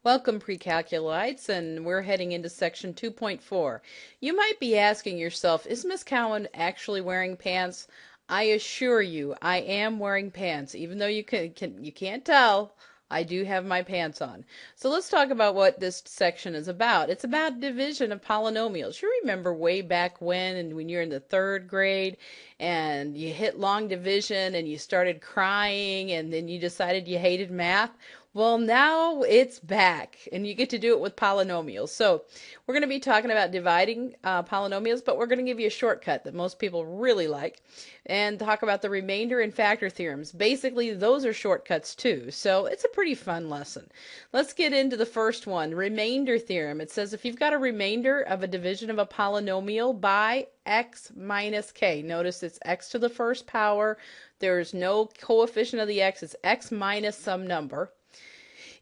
Welcome, pre-calculites, and we're heading into section 2.4. You might be asking yourself, is Miss Cowan actually wearing pants? I assure you, I am wearing pants. Even though you can't tell, I do have my pants on. So let's talk about what this section is about. It's about division of polynomials. You remember way back when you're in the third grade and you hit long division and you started crying and then you decided you hated math? Well, now it's back, and you get to do it with polynomials. So we're going to be talking about dividing polynomials, but we're going to give you a shortcut that most people really like, and talk about the remainder and factor theorems. Basically, those are shortcuts too, so it's a pretty fun lesson. Let's get into the first one, remainder theorem. It says if you've got a remainder of a division of a polynomial by x minus k, notice it's x to the first power. There's no coefficient of the x, it's x minus some number.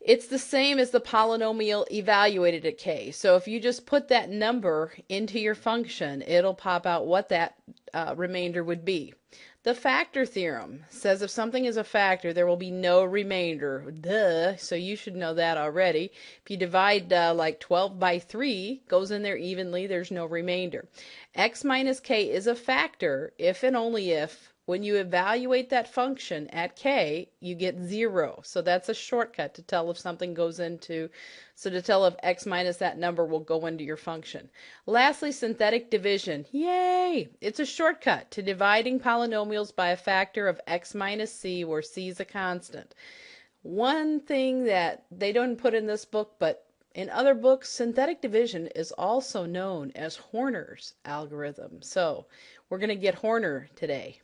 It's the same as the polynomial evaluated at k. So if you just put that number into your function, it'll pop out what that remainder would be. The factor theorem says if something is a factor, there will be no remainder. Duh, so you should know that already. If you divide like 12 by 3, goes in there evenly, there's no remainder. X minus k is a factor if and only if when you evaluate that function at k, you get 0. So that's a shortcut to tell if something goes into, so to tell if x minus that number will go into your function. Lastly, synthetic division. Yay! It's a shortcut to dividing polynomials by a factor of x minus c, where c is a constant. One thing that they don't put in this book, but in other books, synthetic division is also known as Horner's algorithm. So we're going to get Horner today.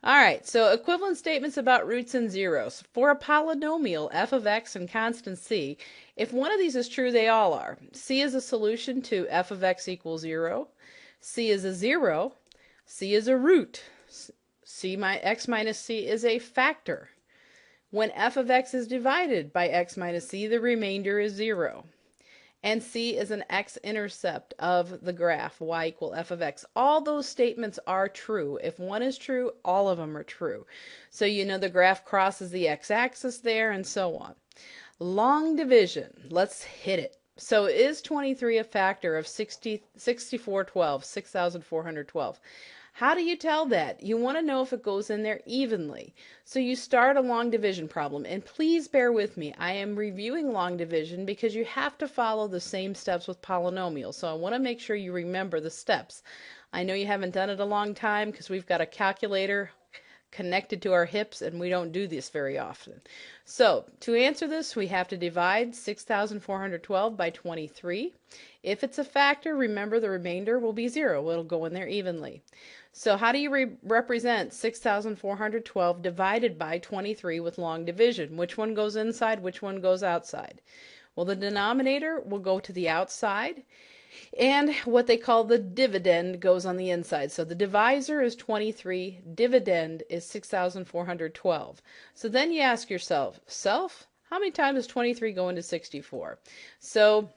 All right, so equivalent statements about roots and zeros. For a polynomial f of x and constant c, if one of these is true, they all are. C is a solution to f of x equals 0. C is a 0. C is a root. X minus c is a factor. When f of x is divided by x minus c, the remainder is 0. And c is an x-intercept of the graph, y equal f of x. All those statements are true. If one is true, all of them are true. So you know the graph crosses the x-axis there, and so on. Long division. Let's hit it. So is 23 a factor of 6412, 6,412? How do you tell that? You want to know if it goes in there evenly. So you start a long division problem, and please bear with me. I am reviewing long division because you have to follow the same steps with polynomials. So I want to make sure you remember the steps. I know you haven't done it a long time because we've got a calculator connected to our hips and we don't do this very often. So to answer this, we have to divide 6,412 by 23. If it's a factor, remember the remainder will be 0. It'll go in there evenly. So how do you represent 6,412 divided by 23 with long division? Which one goes inside, which one goes outside? Well, the denominator will go to the outside, and what they call the dividend goes on the inside. So the divisor is 23, dividend is 6,412. So then you ask yourself, how many times does 23 go into 64? So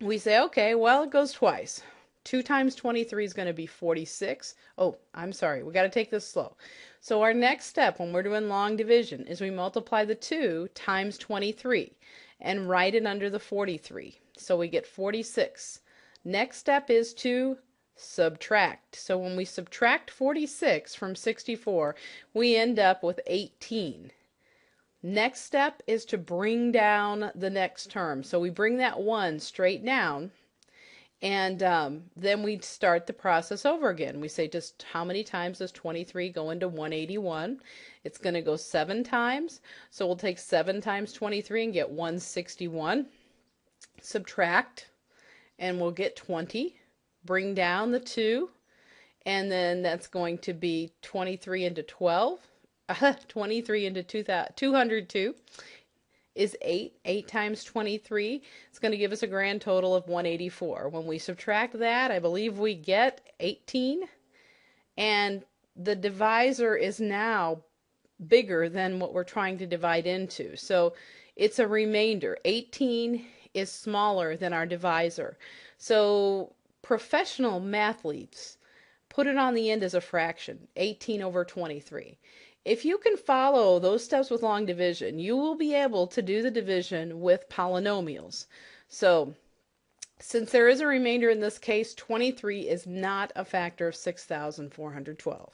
we say, okay, well, it goes twice. 2 times 23 is going to be 46. Oh, I'm sorry, we got to take this slow. So our next step when we're doing long division is we multiply the 2 times 23 and write it under the 43. So we get 46. Next step is to subtract. So when we subtract 46 from 64, we end up with 18. Next step is to bring down the next term. So we bring that 1 straight down, and then we start the process over again. We say, just how many times does 23 go into 181? It's going to go 7 times. So we'll take 7 times 23 and get 161. Subtract, and we'll get 20. Bring down the 2, and then that's going to be 23 into 12. 23 into 202 is 8. 8 times 23. It's going to give us a grand total of 184. When we subtract that, I believe we get 18. And the divisor is now bigger than what we're trying to divide into. So it's a remainder. 18 is smaller than our divisor. So professional mathletes put it on the end as a fraction, 18 over 23. If you can follow those steps with long division, you will be able to do the division with polynomials. So, since there is a remainder in this case, 23 is not a factor of 6,412.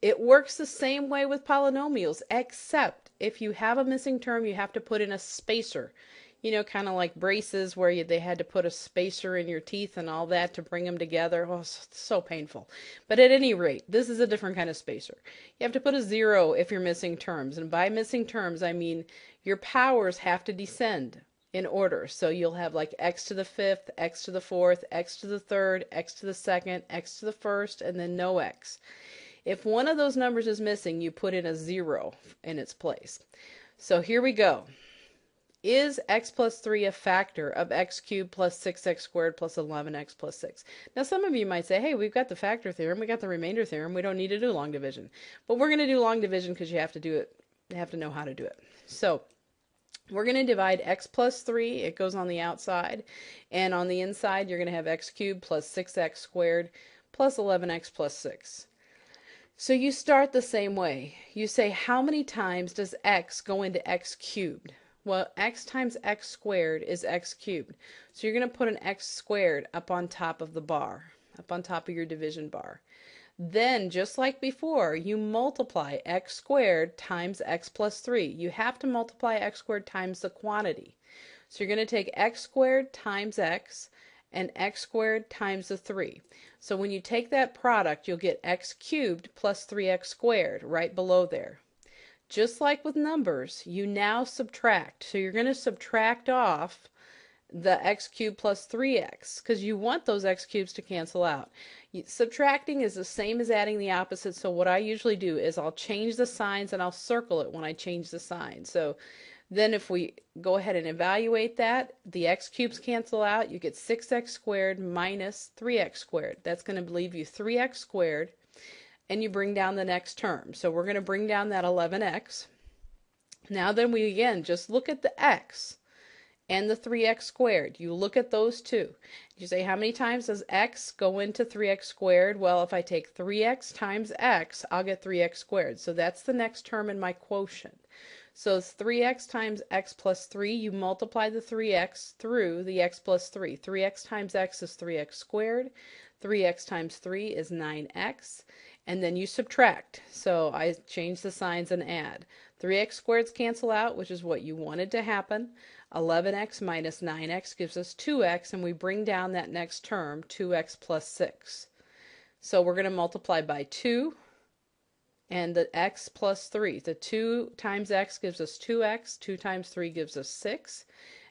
It works the same way with polynomials, except if you have a missing term, you have to put in a spacer. You know, kind of like braces where they had to put a spacer in your teeth and all that to bring them together. Oh, so painful. But at any rate, this is a different kind of spacer. You have to put a 0 if you're missing terms. And by missing terms, I mean your powers have to descend in order. So you'll have like x to the 5th, x to the 4th, x to the 3rd, x to the 2nd, x to the 1st, and then no x. If one of those numbers is missing, you put in a 0 in its place. So here we go. Is x plus 3 a factor of x cubed plus 6x squared plus 11x plus 6? Now some of you might say, hey, we've got the factor theorem, we got the remainder theorem, we don't need to do long division. But we're going to do long division because you have to do it, you have to know how to do it. So we're going to divide x plus 3, it goes on the outside, and on the inside you're going to have x cubed plus 6x squared plus 11x plus 6. So you start the same way. You say, how many times does x go into x cubed? Well, x times x squared is x cubed. So you're going to put an x squared up on top of the bar, up on top of your division bar. Then, just like before, you multiply x squared times x plus 3. You have to multiply x squared times the quantity. So you're going to take x squared times x and x squared times the 3. So when you take that product, you'll get x cubed plus 3x squared right below there. Just like with numbers, you now subtract. So you're going to subtract off the x cubed plus 3x because you want those x cubes to cancel out. Subtracting is the same as adding the opposite, so what I usually do is I'll change the signs and I'll circle it when I change the sign. So then if we go ahead and evaluate that, the x cubes cancel out. You get 6x squared minus 3x squared. That's going to leave you 3x squared, and you bring down the next term. So we're going to bring down that 11x. Now then we again just look at the x and the 3x squared. You look at those two. You say, how many times does x go into 3x squared? Well, if I take 3x times x, I'll get 3x squared. So that's the next term in my quotient. So it's 3x times x plus 3. You multiply the 3x through the x plus 3. 3x times x is 3x squared. 3x times 3 is 9x. And then you subtract. So I change the signs and add. 3x squareds cancel out, which is what you wanted to happen. 11x minus 9x gives us 2x, and we bring down that next term, 2x plus 6. So we're going to multiply by 2. And the x plus 3. The 2 times x gives us 2x. 2 times 3 gives us 6.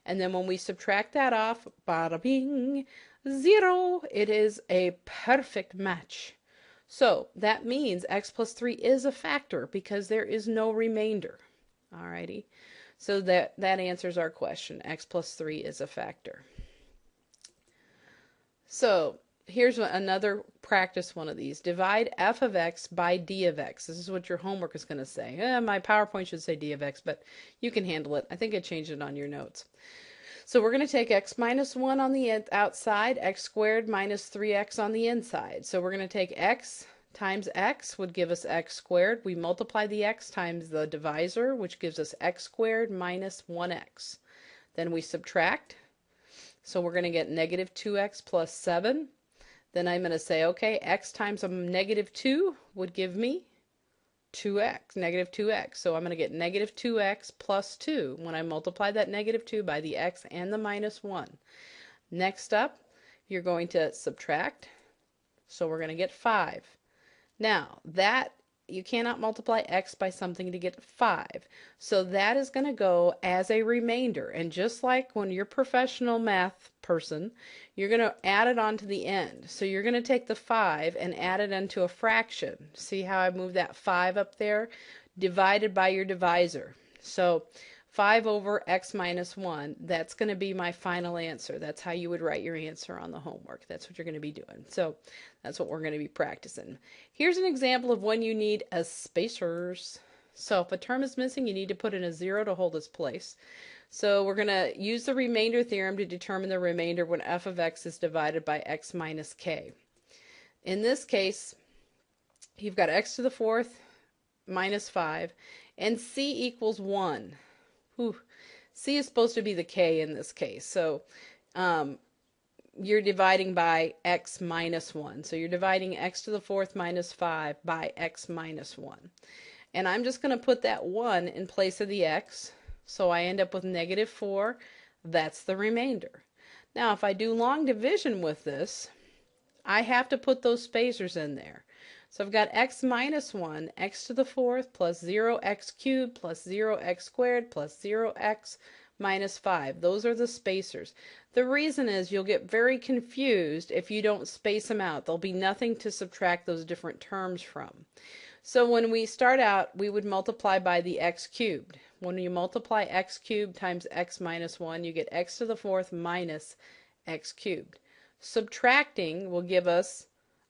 And then when we subtract that off, bada bing, 0. It is a perfect match. So that means x plus 3 is a factor because there is no remainder. Alrighty. So that answers our question. X plus 3 is a factor. So here's another practice one of these. Divide f of x by d of x. This is what your homework is going to say. My PowerPoint should say d of x, but you can handle it. I think I changed it on your notes. So we're going to take x minus 1 on the outside, x squared minus 3x on the inside. So we're going to take x times x would give us x squared. We multiply the x times the divisor, which gives us x squared minus 1x. Then we subtract. So we're going to get negative 2x plus 7. Then I'm going to say, okay, x times a negative 2 would give me 2x, negative 2x. So I'm going to get negative 2x plus 2 when I multiply that negative 2 by the x and the minus 1. Next up, you're going to subtract. So we're going to get 5. Now, that you cannot multiply x by something to get 5. So that is going to go as a remainder. And just like when you're a professional math person, you're going to add it on to the end. So you're going to take the 5 and add it into a fraction. See how I moved that 5 up there? Divided by your divisor. So 5 over x minus 1, that's going to be my final answer. That's how you would write your answer on the homework. That's what you're going to be doing. So that's what we're going to be practicing. Here's an example of when you need a spacers. So if a term is missing, you need to put in a 0 to hold its place. So we're going to use the remainder theorem to determine the remainder when f of x is divided by x minus k. In this case, you've got x to the 4th minus 5, and c equals 1. Whew. C is supposed to be the k in this case. So you're dividing by x minus 1. So you're dividing x to the fourth minus 5 by x minus 1. And I'm just going to put that 1 in place of the x. So I end up with negative 4. That's the remainder. Now if I do long division with this, I have to put those spacers in there. So I've got x minus 1, x to the fourth, plus 0x cubed, plus 0x squared, plus 0x minus 5. Those are the spacers. The reason is you'll get very confused if you don't space them out. There'll be nothing to subtract those different terms from. So when we start out, we would multiply by the x cubed. When you multiply x cubed times x minus 1, you get x to the fourth minus x cubed. Subtracting will give us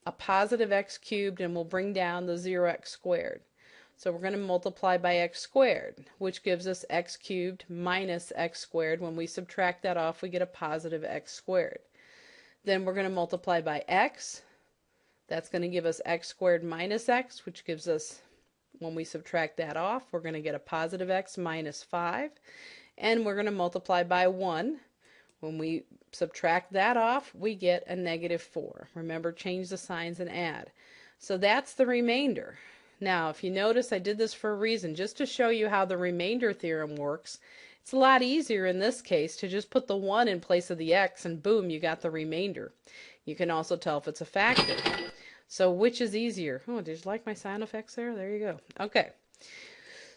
a positive x cubed, and we'll bring down the 0x squared. So we're going to multiply by x squared, which gives us x cubed minus x squared. When we subtract that off, we get a positive x squared. Then we're going to multiply by x. That's going to give us x squared minus x, which gives us, when we subtract that off, we're going to get a positive x minus 5. And we're going to multiply by 1. When we subtract that off, we get a negative 4. Remember, change the signs and add. So that's the remainder. Now, if you notice, I did this for a reason, just to show you how the remainder theorem works. It's a lot easier in this case to just put the 1 in place of the x, and boom, you got the remainder. You can also tell if it's a factor. So which is easier? Oh, did you like my sound effects there? There you go. Okay.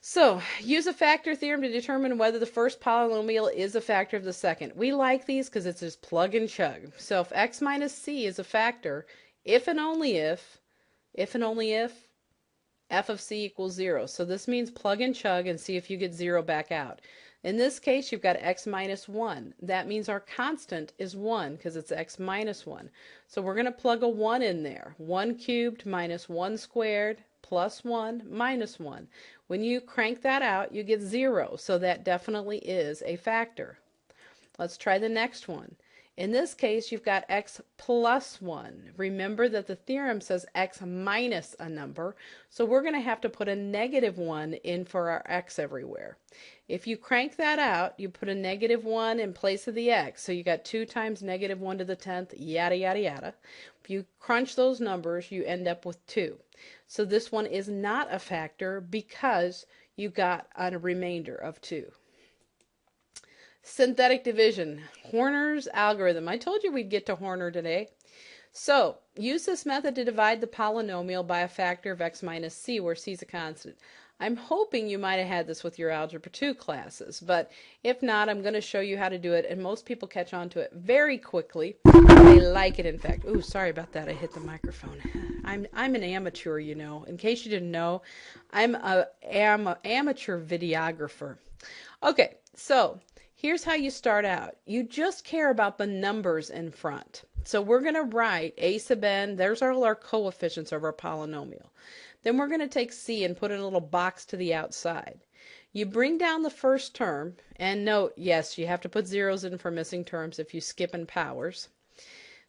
So, use a factor theorem to determine whether the first polynomial is a factor of the second. We like these because it's just plug and chug. So if x minus c is a factor, if and only if, f of c equals 0. So this means plug and chug and see if you get 0 back out. In this case, you've got x minus 1. That means our constant is 1 because it's x minus 1. So we're going to plug a 1 in there. 1 cubed minus 1 squared plus 1 minus 1. When you crank that out, you get 0. So that definitely is a factor. Let's try the next one. In this case, you've got x plus 1. Remember that the theorem says x minus a number, so we're going to have to put a negative 1 in for our x everywhere. If you crank that out, you put a negative 1 in place of the x, so you got 2 times negative 1 to the 10th, yada, yada, yada. If you crunch those numbers, you end up with 2. So this one is not a factor because you got a remainder of 2. Synthetic division, Horner's algorithm. I told you we'd get to Horner today. So, use this method to divide the polynomial by a factor of x minus c, where c is a constant. I'm hoping you might have had this with your Algebra 2 classes, but if not, I'm going to show you how to do it, and most people catch on to it very quickly. They like it, in fact. Ooh, sorry about that. I hit the microphone. I'm an amateur, you know. In case you didn't know, I'm an amateur videographer. Okay, so here's how you start out. You just care about the numbers in front. So we're going to write a sub n. There's all our coefficients of our polynomial. Then we're going to take c and put in a little box to the outside. You bring down the first term, and note, yes, you have to put zeros in for missing terms if you skip in powers.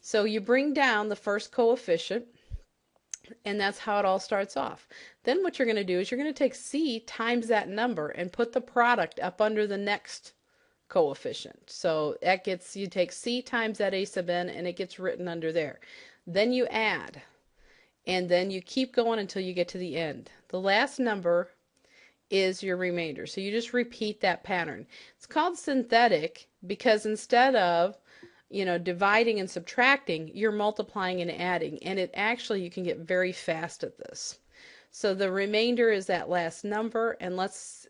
So you bring down the first coefficient, and that's how it all starts off. Then what you're going to do is you're going to take c times that number and put the product up under the next coefficient. So that gets, you take c times that a sub n, and it gets written under there. Then you add, and then you keep going until you get to the end. The last number is your remainder. So you just repeat that pattern. It's called synthetic because instead of, you know, dividing and subtracting, you're multiplying and adding, and it actually, you can get very fast at this. So the remainder is that last number, and let's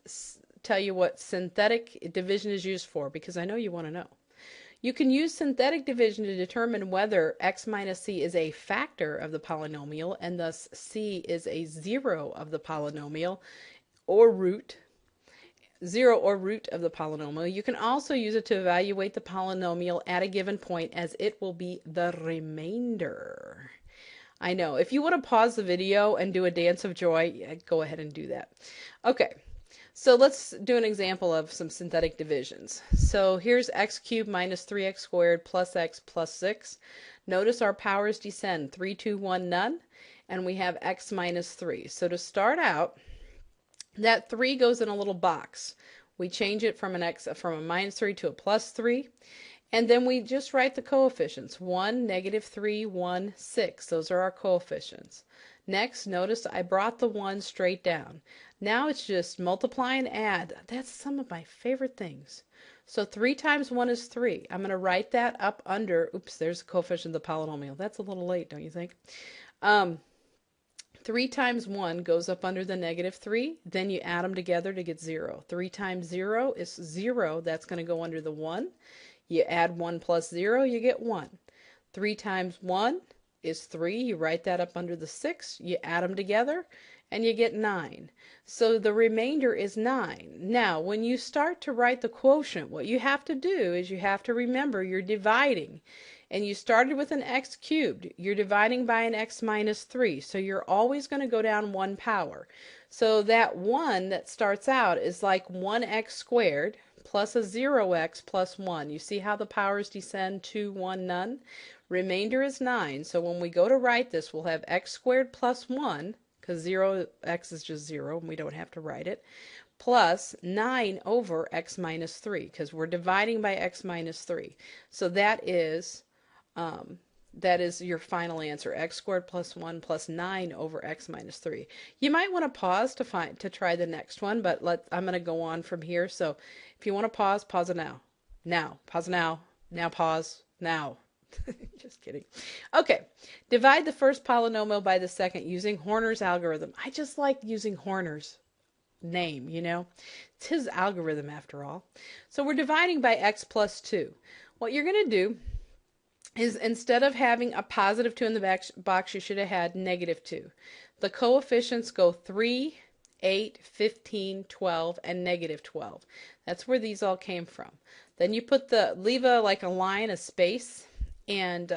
tell you what synthetic division is used for, because I know you want to know. You can use synthetic division to determine whether x minus c is a factor of the polynomial, and thus c is a 0 of the polynomial, or root. 0 or root of the polynomial. You can also use it to evaluate the polynomial at a given point, as it will be the remainder. I know. If you want to pause the video and do a dance of joy, go ahead and do that. Okay. So let's do an example of some synthetic divisions. So here's x cubed minus 3x squared plus x plus 6. Notice our powers descend, 3, 2, 1, none, and we have x minus 3. So to start out, That 3 goes in a little box. We change it from from a minus 3 to a plus 3. And then we just write the coefficients. 1, -3, 1, 6. Those are our coefficients. Next, notice I brought the 1 straight down. Now it's just multiply and add. That's some of my favorite things. So 3 times 1 is 3. I'm going to write that up under, oops, there's the coefficient of the polynomial. That's a little late, don't you think? 3 times 1 goes up under the -3. Then you add them together to get 0. 3 times 0 is 0. That's going to go under the 1. You add 1 plus 0, you get 1. 3 times 1 is 3. You write that up under the 6. You add them together, and you get 9. So the remainder is 9. Now, when you start to write the quotient, what you have to do is you have to remember you're dividing. And you started with an x cubed. You're dividing by an x minus 3. So you're always going to go down 1 power. So that 1 that starts out is like 1x squared plus a 0x plus 1. You see how the powers descend? 2, 1, none. Remainder is 9. So when we go to write this, we'll have x squared plus 1, because 0x is just 0, and we don't have to write it, plus 9 over x minus 3, because we're dividing by x minus 3. So that is your final answer, x squared plus 1 plus 9 over x minus 3. You might want to pause to try the next one, but I'm going to go on from here. So if you want to pause, pause it now. Now, pause now. Now pause. Now. Just kidding. Okay, divide the first polynomial by the second using Horner's algorithm. I just like using Horner's name, you know. It's his algorithm after all. So we're dividing by x plus 2. What you're going to do is instead of having a positive 2 in the box, you should have had -2. The coefficients go 3, 8, 15, 12, and -12. That's where these all came from. Then you leave a line, a space, and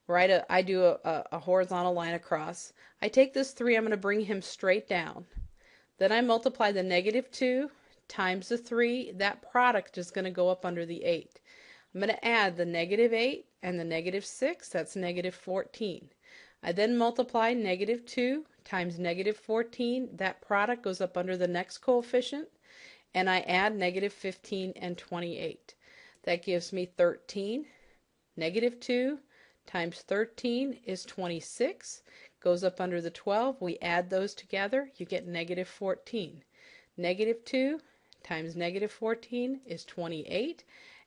I do a horizontal line across. I take this 3, I'm going to bring him straight down. Then I multiply the -2 times the 3. That product is going to go up under the 8. I'm going to add the -8 and the -6, that's -14. I then multiply -2 times -14, that product goes up under the next coefficient, and I add -15 and 28. That gives me 13. -2 times 13 is 26, goes up under the 12. We add those together, you get -14. -2 times -14 is 28.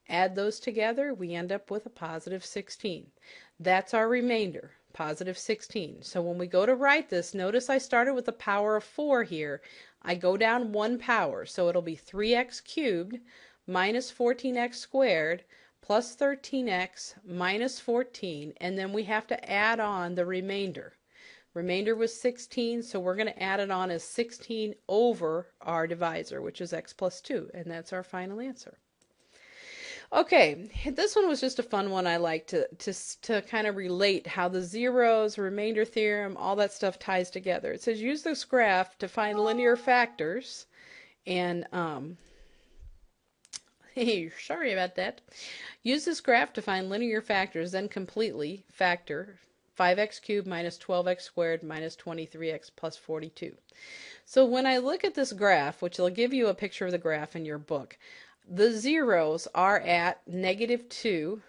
Add those together, we end up with a positive 16. That's our remainder, positive 16. So when we go to write this, notice I started with the power of 4 here. I go down 1 power, so it'll be 3x cubed minus 14x squared plus 13x minus 14, and then we have to add on the remainder. Remainder was 16, so we're going to add it on as 16 over our divisor, which is x plus 2, and that's our final answer. Okay, this one was just a fun one. I like to kind of relate how the zeros, remainder theorem, all that stuff ties together. It says use this graph to find linear factors, and hey, sorry about that. Use this graph to find linear factors, then completely factor 5x cubed minus 12x squared minus 23x plus 42. So when I look at this graph, which will give you a picture of the graph in your book, the zeros are at -2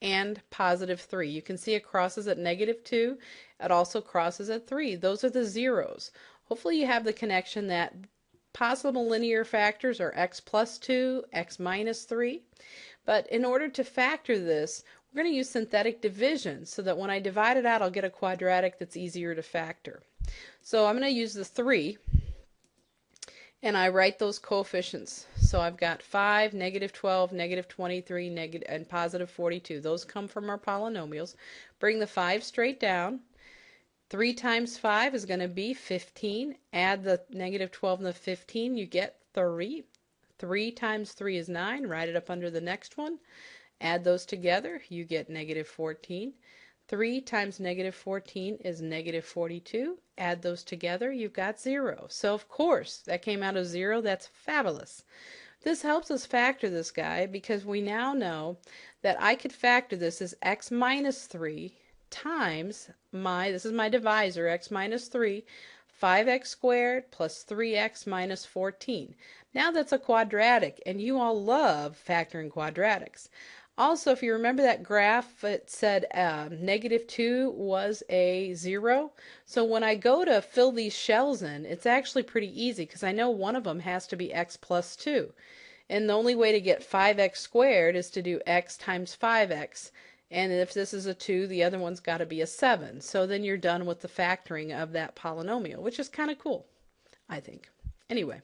and positive 3. You can see it crosses at -2. It also crosses at 3. Those are the zeros. Hopefully you have the connection that possible linear factors are x plus 2, x minus 3. But in order to factor this, we're going to use synthetic division so that when I divide it out, I'll get a quadratic that's easier to factor. So I'm going to use the 3. And I write those coefficients. So I've got 5, -12, -23, and positive 42. Those come from our polynomials. Bring the 5 straight down. 3 times 5 is going to be 15. Add the -12 and the 15, you get 3. 3 times 3 is 9. Write it up under the next one. Add those together, you get -14. 3 times -14 is -42. Add those together, you've got 0. So of course, that came out of 0. That's fabulous. This helps us factor this guy because we now know that I could factor this as x minus 3 times this is my divisor, x minus 3. 5x squared plus 3x minus 14. Now that's a quadratic, and you all love factoring quadratics. Also, if you remember that graph, it said -2 was a 0. So when I go to fill these shells in, it's actually pretty easy because I know one of them has to be x plus 2. And the only way to get 5x squared is to do x times 5x. And if this is a 2, the other one's got to be a 7. So then you're done with the factoring of that polynomial, which is kind of cool, I think. Anyway,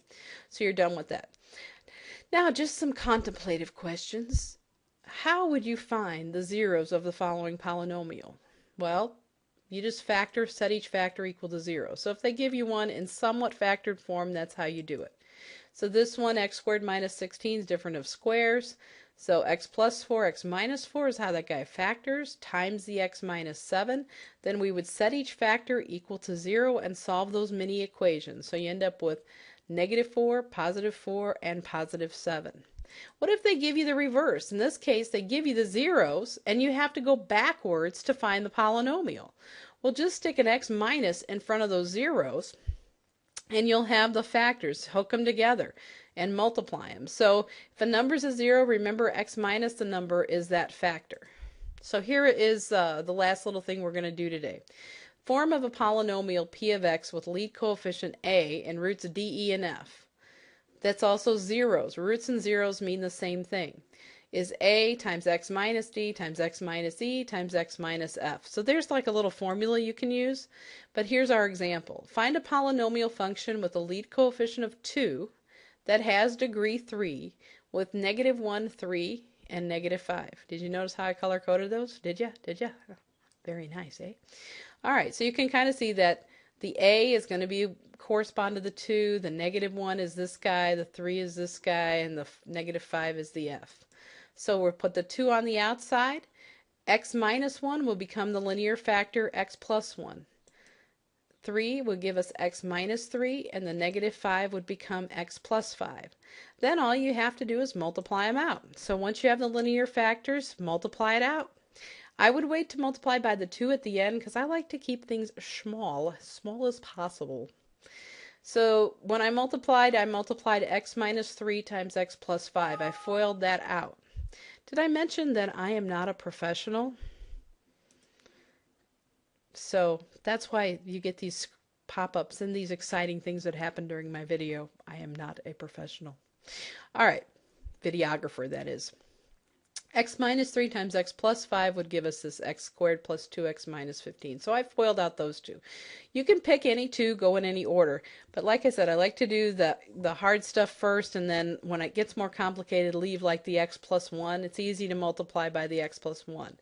so you're done with that. Now, just some contemplative questions. How would you find the zeros of the following polynomial? Well, you just factor, set each factor equal to 0. So if they give you one in somewhat factored form, that's how you do it. So this one, x squared minus 16, is different of squares. So x plus 4, x minus 4 is how that guy factors, times the x minus 7. Then we would set each factor equal to 0 and solve those mini equations. So you end up with -4, +4, and +7. What if they give you the reverse? In this case, they give you the zeros, and you have to go backwards to find the polynomial. Well, just stick an x minus in front of those zeros, and you'll have the factors, hook them together, and multiply them. So if a number's a 0, remember x minus the number is that factor. So here is the last little thing we're going to do today. Form of a polynomial p of x with lead coefficient a and roots d, e, and f. That's also zeros. Roots and zeros mean the same thing. Is a times x minus d times x minus e times x minus f. So there's like a little formula you can use. But here's our example. Find a polynomial function with a lead coefficient of 2 that has degree 3 with -1, 3, and -5. Did you notice how I color-coded those? Did ya? Did ya? Very nice, eh? All right, so you can kind of see that the a is going to be correspond to the 2, the -1 is this guy, the 3 is this guy, and the -5 is the f. So we'll put the 2 on the outside. X minus 1 will become the linear factor x plus 1. 3 will give us x minus 3, and the -5 would become x plus 5. Then all you have to do is multiply them out. So once you have the linear factors, multiply it out. I would wait to multiply by the 2 at the end because I like to keep things small as possible. So when I multiplied x minus 3 times x plus 5. I FOILed that out. Did I mention that I am not a professional? So that's why you get these pop-ups and these exciting things that happen during my video. I am not a professional. All right, videographer that is. X minus 3 times x plus 5 would give us this x squared plus 2x minus 15. So I FOILed out those two. You can pick any two, go in any order. But like I said, I like to do the hard stuff first, and then when it gets more complicated, leave like the x plus 1. It's easy to multiply by the x plus 1.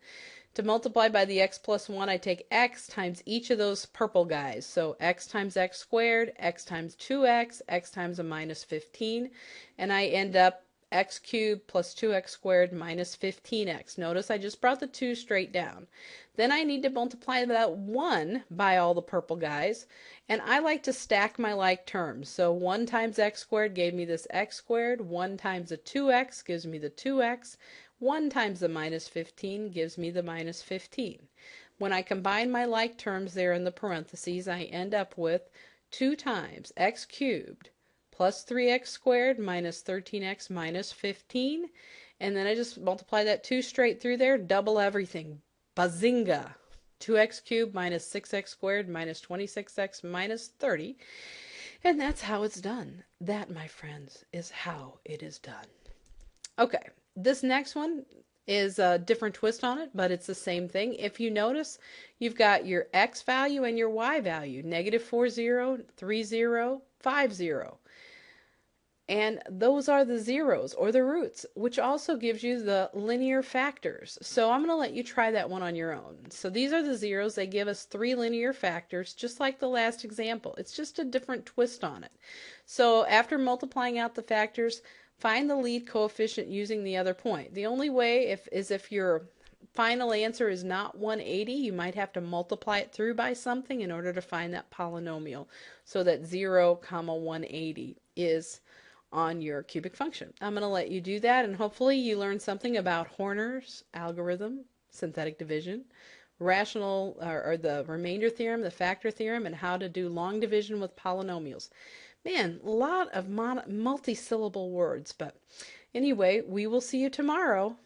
To multiply by the x plus 1, I take x times each of those purple guys. So x times x squared, x times 2x, x times a minus 15, and I end up x cubed plus 2x squared minus 15x. Notice I just brought the 2 straight down. Then I need to multiply that 1 by all the purple guys, and I like to stack my like terms. So 1 times x squared gave me this x squared, 1 times the 2x gives me the 2x, 1 times the minus 15 gives me the minus 15. When I combine my like terms there in the parentheses, I end up with 2 times x cubed plus 3x squared minus 13x minus 15. And then I just multiply that 2 straight through there, double everything. Bazinga! 2x cubed minus 6x squared minus 26x minus 30. And that's how it's done. That, my friends, is how it is done. Okay, this next one is a different twist on it, but it's the same thing. If you notice, you've got your x value and your y value, -4, 0, 3, 0, 5, 0. And those are the zeros or the roots, which also gives you the linear factors. So I'm going to let you try that one on your own. So these are the zeros. They give us 3 linear factors, just like the last example. It's just a different twist on it. So after multiplying out the factors, find the lead coefficient using the other point. The only way is if your final answer is not 180, you might have to multiply it through by something in order to find that polynomial. So that 0, 180 is on your cubic function. I'm going to let you do that, and hopefully you learned something about Horner's algorithm, synthetic division, rational or the remainder theorem, the factor theorem, and how to do long division with polynomials. Man, a lot of multi-syllable words, but anyway, we will see you tomorrow.